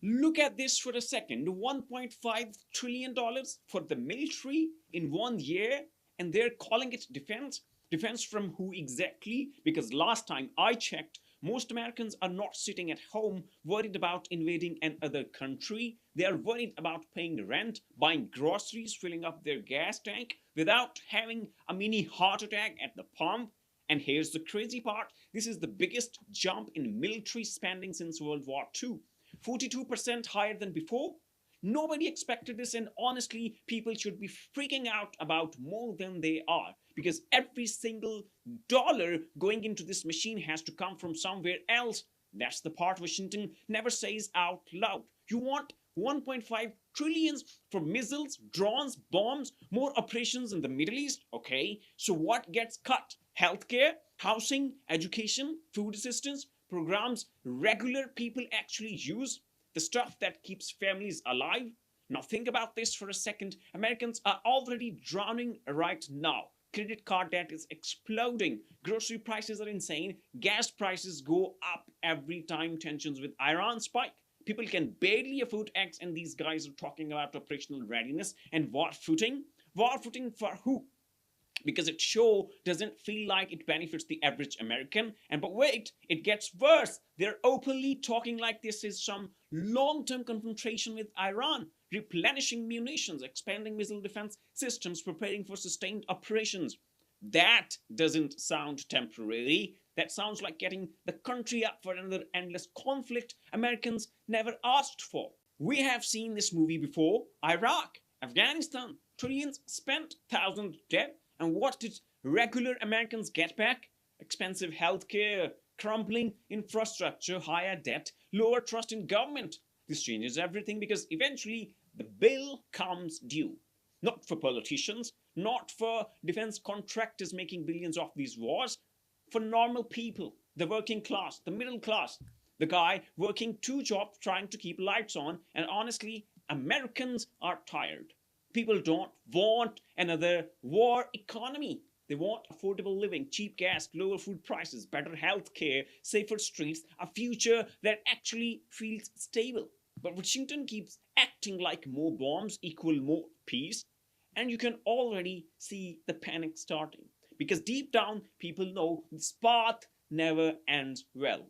Look at this for a second. $1.5 trillion for the military in 1 year, and they're calling it defense. Defense from who exactly? Because last time I checked, most Americans are not sitting at home worried about invading another country. They are worried about paying rent, buying groceries, filling up their gas tank without having a mini heart attack at the pump. And here's the crazy part, this is the biggest jump in military spending since World War II. 42% higher than before. Nobody expected this, and honestly, people should be freaking out about more than they are, because every single dollar going into this machine has to come from somewhere else. That's the part Washington never says out loud. You want 1.5 trillions for missiles, drones, bombs, more operations in the Middle East? Okay, so what gets cut? Healthcare, housing, education, food assistance, programs regular people actually use, the stuff that keeps families alive. Now, think about this for a second. Americans are already drowning right now. Credit card debt is exploding. Grocery prices are insane. Gas prices go up every time tensions with Iran spike. People can barely afford eggs, and these guys are talking about operational readiness and war footing. War footing for who? Because it sure doesn't feel like it benefits the average American. And but wait, it gets worse. They're openly talking like this is some long-term confrontation with Iran, replenishing munitions, expanding missile defense systems, preparing for sustained operations. That doesn't sound temporary. That sounds like getting the country up for another endless conflict Americans never asked for. We have seen this movie before. Iraq, Afghanistan, trillions spent, thousands dead. And what did regular Americans get back? Expensive healthcare, crumbling infrastructure, higher debt, lower trust in government. This changes everything because eventually the bill comes due. Not for politicians, not for defense contractors making billions off these wars, for normal people, the working class, the middle class, the guy working two jobs trying to keep lights on. And honestly, Americans are tired. People don't want another war economy. They want affordable living, cheap gas, lower food prices, better health care, safer streets, a future that actually feels stable. But Washington keeps acting like more bombs equal more peace, and you can already see the panic starting. Because deep down, people know this path never ends well.